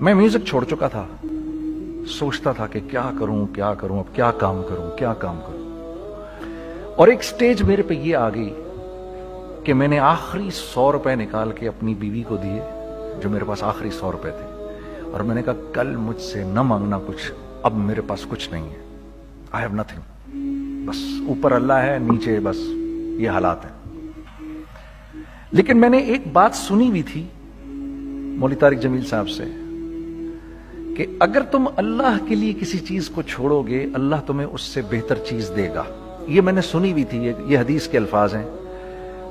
میں میوزک چھوڑ چکا تھا، سوچتا تھا کہ کیا کروں اب کیا کام کروں، اور ایک سٹیج میرے پہ یہ آ گئی کہ میں نے آخری 100 روپے نکال کے اپنی بیوی کو دیے، جو میرے پاس آخری 100 روپے تھے، اور میں نے کہا کل مجھ سے نہ مانگنا کچھ، اب میرے پاس کچھ نہیں ہے، آئی ہیو نتھنگ، بس اوپر اللہ ہے، نیچے بس یہ حالات ہیں۔ لیکن میں نے ایک بات سنی بھی تھی مولوی طارق جمیل صاحب سے کہ اگر تم اللہ کے لیے کسی چیز کو چھوڑو گے، اللہ تمہیں اس سے بہتر چیز دے گا۔ یہ میں نے سنی بھی تھی، یہ حدیث کے الفاظ ہیں،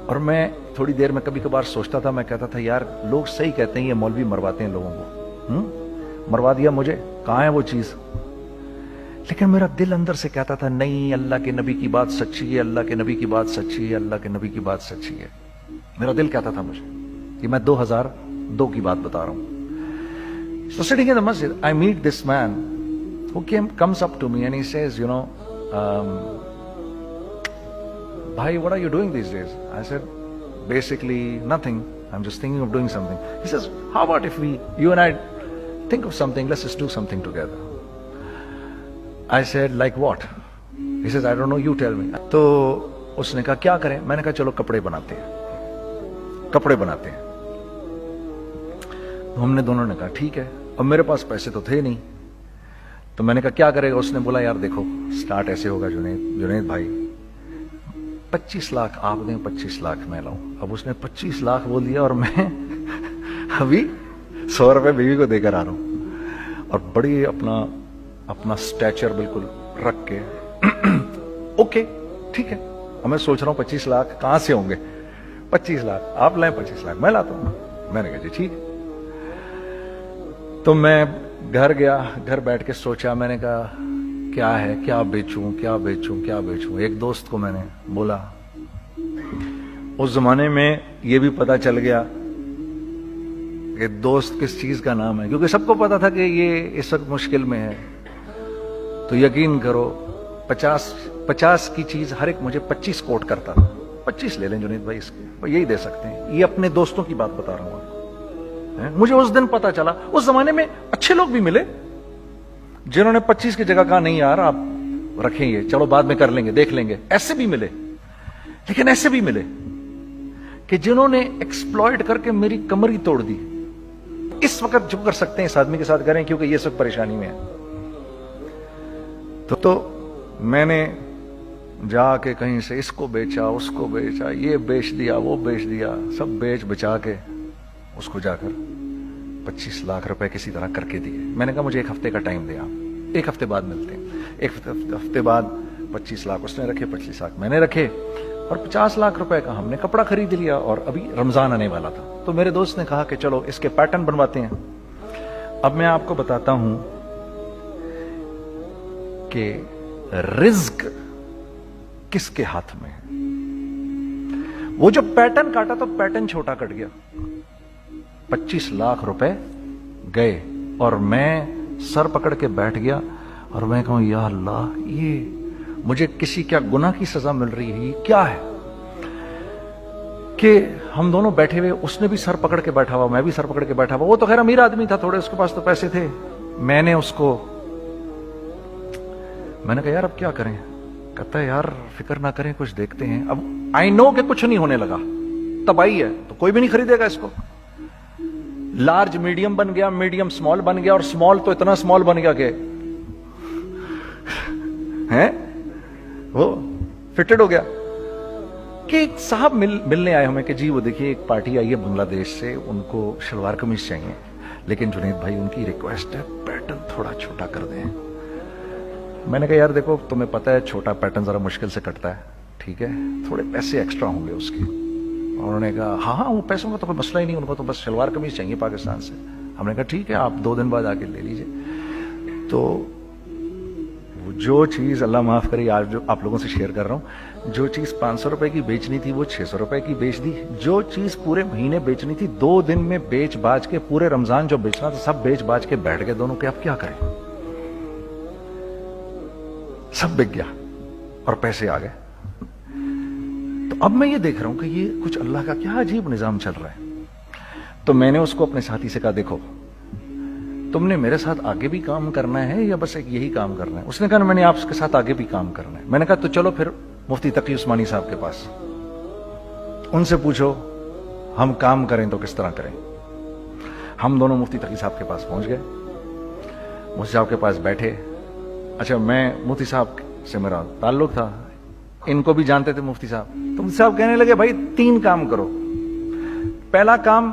اور میں تھوڑی دیر میں کبھی کبھار سوچتا تھا، میں کہتا تھا یار لوگ صحیح کہتے ہیں، یہ مولوی مرواتے ہیں لوگوں کو، مروا دیا مجھے، کہاں ہے وہ چیز؟ لیکن میرا دل اندر سے کہتا تھا نہیں، اللہ کے نبی کی بات سچی ہے، اللہ کے نبی کی بات سچی ہے، اللہ کے نبی کی بات سچی ہے۔ میرا دل کہتا تھا مجھے، یہ میں 2002 کی بات بتا رہا ہوں۔ So sitting in the masjid, I meet this man who comes up to me and he says, Bhai, what are you doing these days? I said, basically nothing. I'm just thinking of doing something. He says, how about if you and I think of something, let's just do something together. I said, like what? He says, I don't know, you tell me. تو اس نے کہا کیا کریں؟ میں نے کہا چلو کپڑے بناتے ہیں۔ ہم نے دونوں نے کہا ٹھیک ہے، اب میرے پاس پیسے تو تھے نہیں، تو میں نے کہا کیا کرے گا؟ اس نے بولا یار دیکھو سٹارٹ ایسے ہوگا جنید بھائی، 25 لاکھ آپ دیں، 25 لاکھ میں لاؤں۔ اب اس نے 25 لاکھ بول دیا اور میں ابھی 100 روپے بیوی کو دے کر آ رہا ہوں، اور بڑی اپنا سٹیچر بالکل رکھ کے اوکے ٹھیک ہے۔ اب میں سوچ رہا ہوں 25 لاکھ کہاں سے ہوں گے؟ 25 لاکھ آپ لائیں، 25 لاکھ میں لاتا ہوں۔ میں نے کہا جی ٹھیک۔ تو میں گھر گیا، گھر بیٹھ کے سوچا، میں نے کہا کیا ہے، کیا بیچوں۔ ایک دوست کو میں نے بولا، اس زمانے میں یہ بھی پتا چل گیا کہ دوست کس چیز کا نام ہے، کیونکہ سب کو پتا تھا کہ یہ اس وقت مشکل میں ہے۔ تو یقین کرو 50 کی چیز ہر ایک مجھے 25 کوٹ کرتا تھا، 25 لے لیں جنید بھائی اس کے، یہی دے سکتے ہیں۔ یہ اپنے دوستوں کی بات بتا رہا ہوں۔ مجھے اس دن پتا چلا، اس زمانے میں اچھے لوگ بھی ملے جنہوں نے 25 کی جگہ کہا نہیں یار آپ رکھیں، یہ چلو بعد میں کر لیں گے، دیکھ لیں گے، ایسے بھی ملے۔ لیکن ایسے بھی ملے کہ جنہوں نے ایکسپلائٹ کر کے میری کمر ہی توڑ دی۔ اس وقت جو کر سکتے ہیں اس آدمی کے ساتھ کریں، کیونکہ یہ سب پریشانی میں ہے۔ تو میں نے جا کے کہیں سے اس کو بیچا، اس کو بیچا، یہ بیچ دیا، وہ بیچ دیا، سب بیچ بچا کے اس کو جا کر 25 لاکھ روپے کسی طرح کر کے دیے۔ میں نے کہا مجھے 1 ہفتے کا ٹائم دیں آپ، 1 ہفتے بعد ملتے ہیں۔ 1 ہفتے بعد 25 لاکھ اس نے رکھے، 25 لاکھ میں نے رکھے، اور 50 لاکھ روپے کا ہم نے کپڑا خرید لیا، اور ابھی رمضان آنے والا تھا۔ تو میرے دوست نے کہا کہ چلو اس کے پیٹرن بنواتے ہیں۔ اب میں آپ کو بتاتا ہوں کہ رزق کس کے ہاتھ میں ہے۔ وہ جو پیٹرن کاٹا تو پیٹرن چھوٹا کٹ گیا، 25 لاکھ روپے گئے، اور میں سر پکڑ کے بیٹھ گیا، اور میں کہوں یا اللہ یہ مجھے کسی کیا گناہ کی سزا مل رہی ہے، یہ کیا ہے؟ کہ ہم دونوں بیٹھے ہوئے، اس نے بھی سر پکڑ کے بیٹھا ہوا، میں بھی سر پکڑ کے بیٹھا ہوا۔ وہ تو خیر امیر آدمی تھا تھوڑے، اس کے پاس تو پیسے تھے۔ میں نے اس کو میں نے کہا یار اب کیا کریں؟ کہتا ہے یار فکر نہ کریں، کچھ دیکھتے ہیں۔ اب آئی نو کہ کچھ نہیں ہونے لگا، تباہی ہے، تو کوئی بھی نہیں خریدے گا اس کو۔ لارج میڈیم بن گیا، میڈیم سمال بن گیا، اور سمال تو اتنا سمال بن گیا کہ وہ فٹڈ ہو گیا۔ کہ ایک صاحب ملنے آئے ہمیں کہ جی وہ دیکھیے ایک پارٹی آئی ہے بنگلہ دیش سے، ان کو شلوار قمیض چاہیے، لیکن جنید بھائی ان کی ریکویسٹ ہے پیٹرن تھوڑا چھوٹا کر دیں۔ میں نے کہا یار دیکھو تمہیں پتہ ہے چھوٹا پیٹرن ذرا مشکل سے کٹتا ہے، ٹھیک ہے تھوڑے پیسے ایکسٹرا ہوں گے اس کے۔ انہوں نے کہا ہاں وہ پیسوں کا تو کوئی مسئلہ ہی نہیں، ان کو تو بس شلوار قمیض چاہیے پاکستان سے۔ ہم نے کہا ٹھیک ہے آپ 2 دن بعد آ کے لے لیجئے۔ تو جو چیز اللہ معاف کرے آج جو آپ لوگوں سے شیئر کر رہا ہوں، جو چیز 500 روپے کی بیچنی تھی وہ 600 روپے کی بیچ دی، جو چیز پورے مہینے بیچنی تھی 2 دن میں بیچ باج کے، پورے رمضان جو بیچنا تھا سب بیچ باج کے بیٹھ گئے دونوں، کہ اب کیا کریں؟ سب بک گیا اور پیسے آ گئے۔ تو اب میں یہ دیکھ رہا ہوں کہ یہ کچھ اللہ کا کیا عجیب نظام چل رہا ہے۔ تو میں نے اس کو اپنے ساتھی سے کہا دیکھو تم نے میرے ساتھ آگے بھی کام کرنا ہے یا بس ایک یہی کام کرنا ہے؟ اس نے کہا میں نے آپ کے ساتھ آگے بھی کام کرنا ہے۔ میں نے کہا تو چلو پھر مفتی تقی عثمانی صاحب کے پاس، ان سے پوچھو ہم کام کریں تو کس طرح کریں۔ ہم دونوں مفتی تقی صاحب کے پاس پہنچ گئے، مفتی صاحب کے پاس بیٹھے۔ اچھا میں مفتی صاحب سے میرا تعلق تھا، ان کو بھی جانتے تھے مفتی صاحب، تو مفتی صاحب کہنے لگے بھائی 3 کام کرو۔ پہلا کام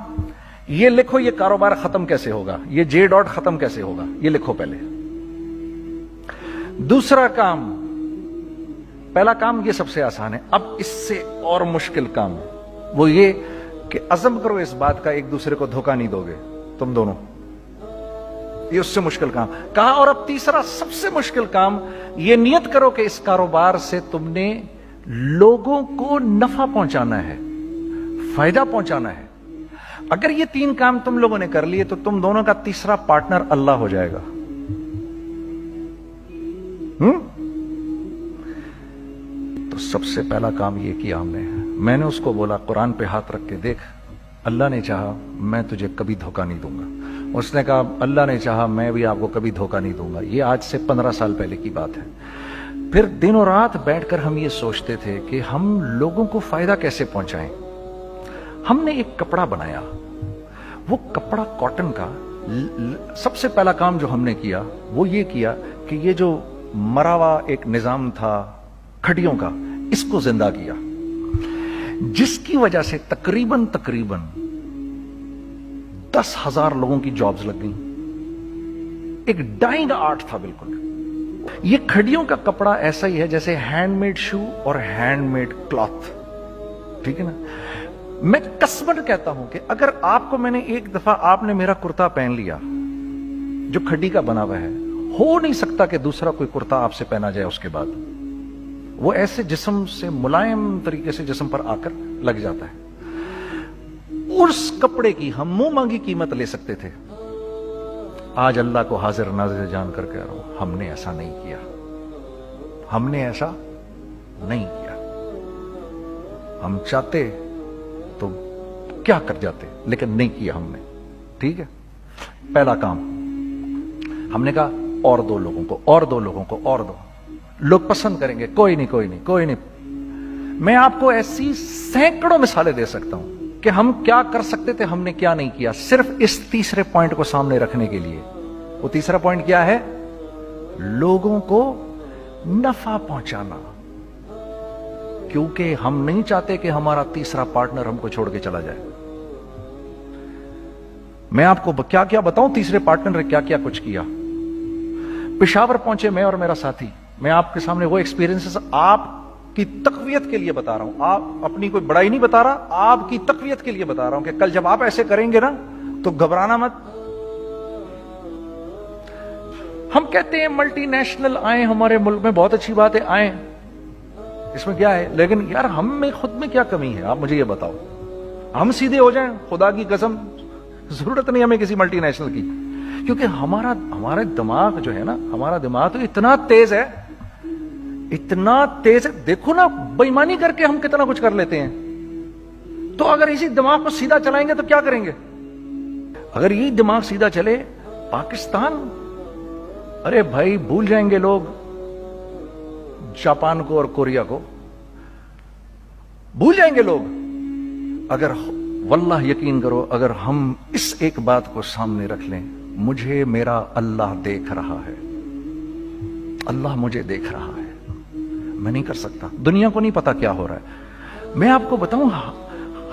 یہ لکھو یہ کاروبار ختم کیسے ہوگا، یہ جے ڈاٹ ختم کیسے ہوگا، یہ لکھو پہلے۔ دوسرا کام، پہلا کام یہ سب سے آسان ہے، اب اس سے اور مشکل کام وہ یہ کہ عزم کرو اس بات کا ایک دوسرے کو دھوکہ نہیں دو گے تم دونوں، یہ اس سے مشکل کام کہا۔ اور اب تیسرا سب سے مشکل کام، یہ نیت کرو کہ اس کاروبار سے تم نے لوگوں کو نفع پہنچانا ہے، فائدہ پہنچانا ہے۔ اگر یہ 3 کام تم لوگوں نے کر لیے تو تم دونوں کا تیسرا پارٹنر اللہ ہو جائے گا۔ تو سب سے پہلا کام یہ کیا ہم نے، میں نے اس کو بولا قرآن پہ ہاتھ رکھ کے دیکھ، اللہ نے چاہا میں تجھے کبھی دھوکہ نہیں دوں گا۔ اس نے کہا اللہ نے چاہا میں بھی آپ کو کبھی دھوکہ نہیں دوں گا۔ یہ آج سے 15 سال پہلے کی بات ہے۔ پھر دن و رات بیٹھ کر ہم یہ سوچتے تھے کہ ہم لوگوں کو فائدہ کیسے پہنچائیں۔ ہم نے ایک کپڑا بنایا، وہ کپڑا کاٹن کا۔ سب سے پہلا کام جو ہم نے کیا وہ یہ کیا کہ یہ جو مرا ہوا ایک نظام تھا کھڑیوں کا، اس کو زندہ کیا، جس کی وجہ سے تقریباً 10,000 لوگوں کی جابز لگ گئیں۔ ایک ڈائنگ آرٹ تھا بالکل۔ یہ کھڑیوں کا کپڑا ایسا ہی ہے جیسے ہینڈ میڈ شو اور ہینڈ میڈ کلاتھ، ٹھیک ہے نا۔ میں قسمن کہتا ہوں کہ اگر آپ کو میں نے ایک دفعہ آپ نے میرا کرتا پہن لیا جو کھڈی کا بنا ہوا ہے، ہو نہیں سکتا کہ دوسرا کوئی کرتا آپ سے پہنا جائے اس کے بعد۔ وہ ایسے جسم سے ملائم طریقے سے جسم پر آ کر لگ جاتا ہے۔ اس کپڑے کی ہم منہ مانگی قیمت لے سکتے تھے۔ آج اللہ کو حاضر ناظر جان کر کہہ رہا ہوں، ہم نے ایسا نہیں کیا، ہم نے ایسا نہیں کیا۔ ہم چاہتے تو کیا کر جاتے، لیکن نہیں کیا ہم نے، ٹھیک ہے۔ پہلا کام ہم نے کہا اور 2 لوگوں کو، اور 2 لوگوں کو، اور 2 لوگ پسند کریں گے، کوئی نہیں کوئی نہیں کوئی نہیں۔ میں آپ کو ایسی سینکڑوں مثالیں دے سکتا ہوں کہ ہم کیا کر سکتے تھے، ہم نے کیا نہیں کیا، صرف اس تیسرے پوائنٹ کو سامنے رکھنے کے لیے۔ وہ تیسرا پوائنٹ کیا ہے؟ لوگوں کو نفع پہنچانا، کیونکہ ہم نہیں چاہتے کہ ہمارا تیسرا پارٹنر ہم کو چھوڑ کے چلا جائے۔ میں آپ کو کیا کیا بتاؤں، تیسرے پارٹنر نے کیا کیا کچھ کیا۔ پشاور پہنچے میں اور میرا ساتھی، میں آپ کے سامنے وہ ایکسپیرینسز آپ کی تقویت کے لیے بتا رہا ہوں، آپ اپنی کوئی بڑائی نہیں بتا رہا، آپ کی تقویت کے لیے بتا رہا ہوں کہ کل جب آپ ایسے کریں گے نا تو گھبرانا مت۔ ہم کہتے ہیں ملٹی نیشنل آئیں ہمارے ملک میں، بہت اچھی بات ہے، آئیں، اس میں کیا ہے، لیکن یار ہم میں خود میں کیا کمی ہے، آپ مجھے یہ بتاؤ۔ ہم سیدھے ہو جائیں، خدا کی قسم ضرورت نہیں ہمیں کسی ملٹی نیشنل کی، کیونکہ ہمارا دماغ جو ہے نا، ہمارا دماغ تو اتنا تیز ہے، اتنا تیز ہے، دیکھو نا بے ایمانی کر کے ہم کتنا کچھ کر لیتے ہیں۔ تو اگر اسی دماغ کو سیدھا چلائیں گے تو کیا کریں گے؟ اگر یہی دماغ سیدھا چلے، پاکستان، ارے بھائی بھول جائیں گے لوگ جاپان کو اور کوریا کو، بھول جائیں گے لوگ۔ اگر واللہ یقین کرو، اگر ہم اس ایک بات کو سامنے رکھ لیں، مجھے میرا اللہ دیکھ رہا ہے، اللہ مجھے دیکھ رہا ہے، میں نہیں کر سکتا، دنیا کو نہیں پتا کیا ہو رہا ہے۔ میں آپ کو بتاؤں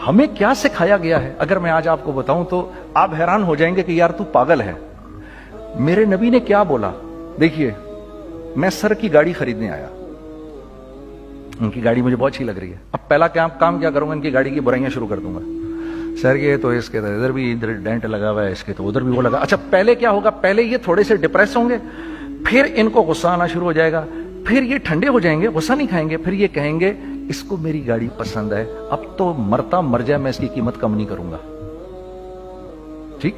ہمیں کیا سکھایا گیا ہے، اگر میں آج آپ کو بتاؤں تو آپ حیران ہو جائیں گے کہ یار تو پاگل ہے۔ میرے نبی نے کیا بولا؟ دیکھیے، میں سر کی گاڑی خریدنے آیا، ان کی گاڑی مجھے بہت اچھی لگ رہی ہے۔ اب پہلا کام کیا کروں گا، ان کی گاڑی کی برائیاں شروع کر دوں گا۔ سر یہ تو اس کے تو ادھر بھی ادھر ڈینٹ لگا ہوا ہے، اس کے تو ادھر بھی وہ لگا۔ اچھا پہلے کیا ہوگا، پہلے یہ تھوڑے سے ڈپریس ہوں گے، پھر ان کو غصہ آنا شروع ہو جائے گا، پھر یہ ٹھنڈے ہو جائیں گے، غصہ نہیں کھائیں گے، پھر یہ کہیں گے اس کو میری گاڑی پسند ہے، اب تو مرتا مر جائے میں اس کی قیمت کم نہیں کروں گا۔ ٹھیک،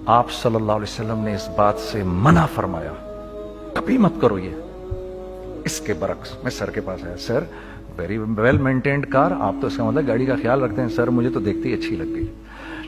آپ صلی اللہ علیہ وسلم نے اس بات سے منع فرمایا، کبھی مت کرو یہ۔ اس کے برعکس میں سر کے پاس آیا، سر ویری ویل مینٹینڈ کار، آپ تو اس کا مطلب گاڑی کا خیال رکھتے ہیں۔ سر مجھے تو دیکھتے ہی اچھی لگ گئی،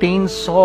300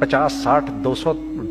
50, 60, 200,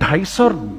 250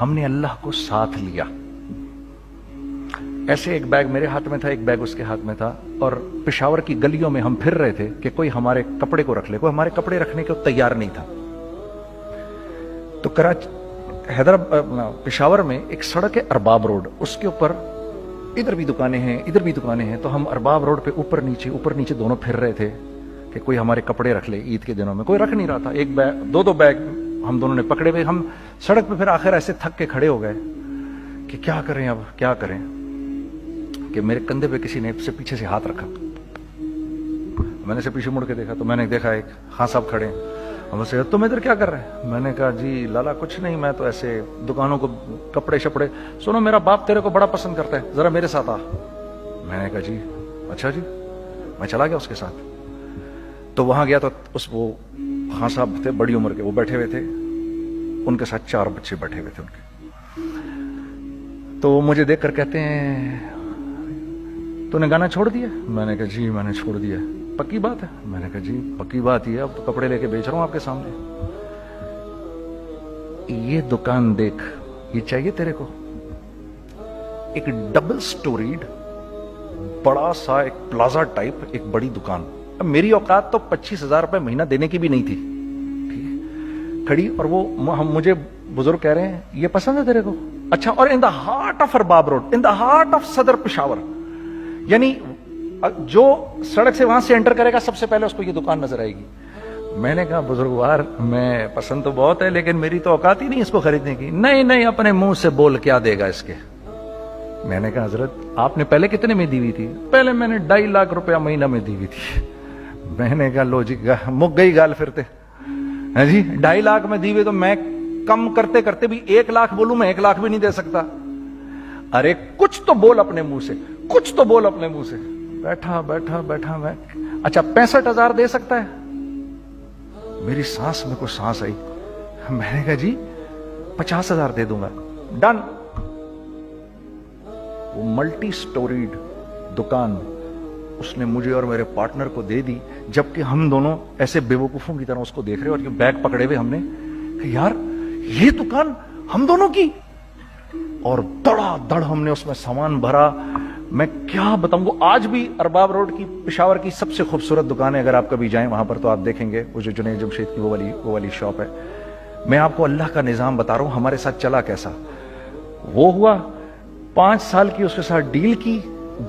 ہم نے اللہ کو ساتھ لیا. ایسے ایک بیگ میرے ہاتھ میں تھا, ایک بیگ اس کے ہاتھ میں تھا, اور پشاور کی گلیوں میں ہم پھر رہے تھے کہ کوئی ہمارے کپڑے کو رکھ لے. کوئی ہمارے کپڑے رکھنے کو تیار نہیں تھا. تو پشاور میں ایک سڑک ہے ارباب روڈ, اس کے اوپر ادھر بھی دکانیں ہیں ادھر بھی دکانیں ہیں. تو ہم ارباب روڈ پہ اوپر نیچے دونوں پھر رہے تھے کہ کوئی ہمارے کپڑے رکھ لے. عید کے دنوں میں کوئی رکھ نہیں رہا تھا. ایک بیگ, دو بیگ ہم دونوں نے پکڑے ہوئے. ہم سڑک پہ پھر آخر ایسے تھک کے کھڑے ہو گئے کہ کیا کریں, اب کیا کریں, کہ میرے کندھے پہ کسی نے سے پیچھے سے ہاتھ رکھا. میں نے سے پیچھے مڑ کے دیکھا تو میں نے دیکھا ایک خان صاحب کھڑے ہیں. ہم سے تم ادھر کیا کر رہے ہیں؟ میں نے کہا جی لالا کچھ نہیں, میں تو ایسے دکانوں کو کپڑے شپڑے. سنو میرا باپ تیرے کو بڑا پسند کرتا ہے, ذرا میرے ساتھ آ. میں نے کہا جی اچھا جی. میں چلا گیا اس کے ساتھ. تو وہاں گیا تو وہ خان صاحب تھے بڑی عمر کے, وہ بیٹھے ہوئے تھے, ان کے ساتھ 4 بچے بیٹھے ہوئے تھے ان کے. تو وہ مجھے دیکھ کر کہتے ہیں تو نے گانا چھوڑ دیا؟ میں نے کہا جی میں نے چھوڑ دیا. پکی بات ہے؟ میں نے کہا جی پکی بات ہی ہے, اب تو کپڑے لے کے بیچ رہا ہوں آپ کے سامنے. یہ دکان دیکھ, یہ چاہیے تیرے کو؟ ایک ڈبل سٹوریڈ بڑا سا ایک پلازا ٹائپ ایک بڑی دکان. اب میری اوقات تو 25,000 روپے مہینہ دینے کی بھی نہیں تھی کھڑی. اور وہ مجھے بزرگ کہہ رہے ہیں یہ پسند ہے تیرے کو؟ اچھا. اور in the heart of Arbab road, in the heart of Saddar Peshawar, یعنی جو سڑک سے وہاں سے انٹر کرے گا سب سے پہلے اس کو یہ دکان نظر آئے گی. میں نے کہا بزرگوار میں پسند تو بہت ہے لیکن میری تو اوقات ہی نہیں اس کو خریدنے کی. نہیں اپنے منہ سے بول کیا دے گا اس کے. میں نے کہا حضرت آپ نے پہلے کتنے میں دی ہوئی تھی؟ پہلے میں نے 2.5 لاکھ روپیہ مہینہ میں دی ہوئی تھی. میں نے کہا لو جی مک گئی گال پھرتے جی. 2.5 لاکھ میں دی ہوئی تو میں کم کرتے کرتے بھی 1 لاکھ بولوں, میں 1 لاکھ بھی نہیں دے سکتا. ارے کچھ تو بول اپنے منہ سے, کچھ تو بول اپنے منہ سے. بیٹھا میں اچھا 65,000 دے سکتا ہے؟ میری سانس میں کوئی سانس آئی. میں نے کہا جی 50,000 دے دوں گا. ڈن. وہ ملٹی سٹوریڈ دکان اس نے مجھے اور میرے پارٹنر کو دے دی, جبکہ ہم دونوں ایسے بیوقوفوں کی طرح اس کو دیکھ رہے اور یہ بیگ پکڑے ہوئے ہم نے کہ یار یہ دکان ہم دونوں کی. اور دڑا دڑ ہم نے اس میں سامان بھرا. میں کیا بتاؤں, وہ آج بھی ارباب روڈ کی پشاور کی سب سے خوبصورت دکان ہے. اگر آپ کبھی جائیں وہاں پر تو آپ دیکھیں گے وہ جو جنید جمشید کی وہ والی شاپ ہے. میں آپ کو اللہ کا نظام بتا رہا ہوں ہمارے ساتھ چلا کیسا. وہ ہوا 5 سال کی اس کے ساتھ ڈیل کی.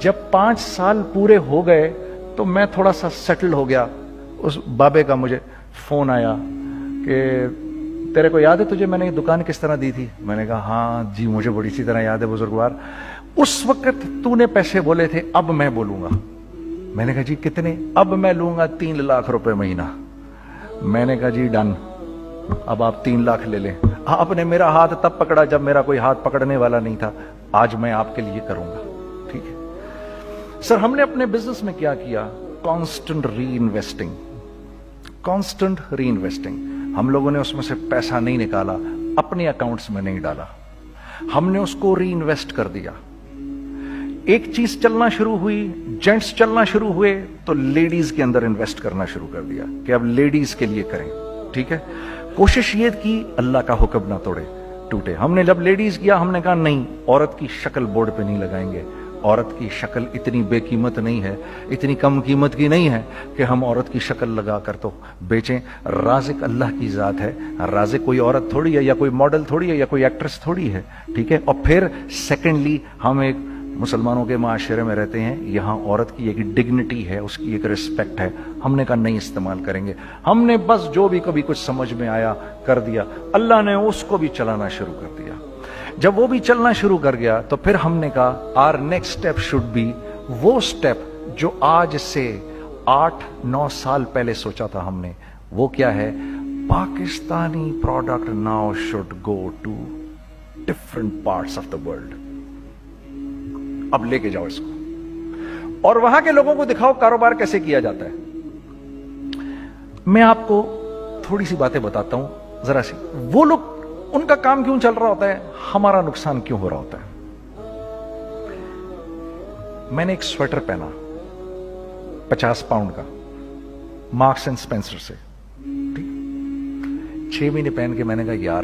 جب 5 سال پورے ہو گئے تو میں تھوڑا سا سیٹل ہو گیا. اس بابے کا مجھے فون آیا کہ تیرے کو یاد ہے تجھے میں نے یہ دکان کس طرح دی تھی؟ میں نے کہا ہاں جی مجھے بڑی سی طرح یاد ہے بزرگوار. اس وقت تو نے پیسے بولے تھے, اب میں بولوں گا. میں نے کہا جی کتنے؟ اب میں لوں گا 3 لاکھ روپے مہینہ. میں نے کہا جی ڈن, اب آپ 3 لاکھ لے لیں. آپ نے میرا ہاتھ تب پکڑا جب میرا کوئی ہاتھ پکڑنے والا نہیں تھا. آج میں آپ کے لیے کروں گا. ٹھیک ہے سر. ہم نے اپنے بزنس میں کیا کیا؟ کانسٹنٹ ری انویسٹنگ. کانسٹنٹ ری انویسٹنگ. ہم لوگوں نے اس میں سے پیسہ نہیں نکالا, اپنے اکاؤنٹس میں نہیں ڈالا, ہم نے اس کو ری انویسٹ کر دیا. ایک چیز چلنا شروع ہوئی, جینٹس چلنا شروع ہوئے تو لیڈیز کے اندر انویسٹ کرنا شروع کر دیا کہ اب لیڈیز کے لیے کریں. ٹھیک ہے. کوشش یہ کی اللہ کا حکم نہ ٹوٹے. ہم نے جب لیڈیز کیا ہم نے کہا نہیں, عورت کی شکل بورڈ پہ نہیں لگائیں گے. عورت کی شکل اتنی بے قیمت نہیں ہے, اتنی کم قیمت کی نہیں ہے کہ ہم عورت کی شکل لگا کر تو بیچیں. رازق اللہ کی ذات ہے. رازق کوئی عورت تھوڑی ہے, یا کوئی ماڈل تھوڑی ہے, یا کوئی ایکٹریس تھوڑی ہے. ٹھیک ہے. اور پھر سیکنڈلی ہم ایک مسلمانوں کے معاشرے میں رہتے ہیں, یہاں عورت کی ایک ڈگنیٹی ہے, اس کی ایک رسپیکٹ ہے. ہم نے کہا نہیں استعمال کریں گے. ہم نے بس جو بھی کبھی کچھ سمجھ میں آیا کر دیا. اللہ نے اس کو بھی چلانا شروع کر دیا. جب وہ بھی چلنا شروع کر گیا تو پھر ہم نے کہا our next step should be وہ اسٹیپ جو آج سے 8-9 سال پہلے سوچا تھا ہم نے. وہ کیا ہے؟ Pakistani product now should go to different parts of the world. اب لے کے جاؤ اس کو اور وہاں کے لوگوں کو دکھاؤ کاروبار کیسے کیا جاتا ہے. میں آپ کو تھوڑی سی باتیں بتاتا ہوں ذرا سی. وہ لوگ ان کا کام کیوں چل رہا ہوتا ہے, ہمارا نقصان کیوں ہو رہا ہوتا ہے. میں نے ایک سویٹر پہنا 50 پاؤنڈ کا مارکس اینڈ اسپینسر سے. 6 مہینے پہن کے میں نے کہا یار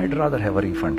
I'd rather have a refund।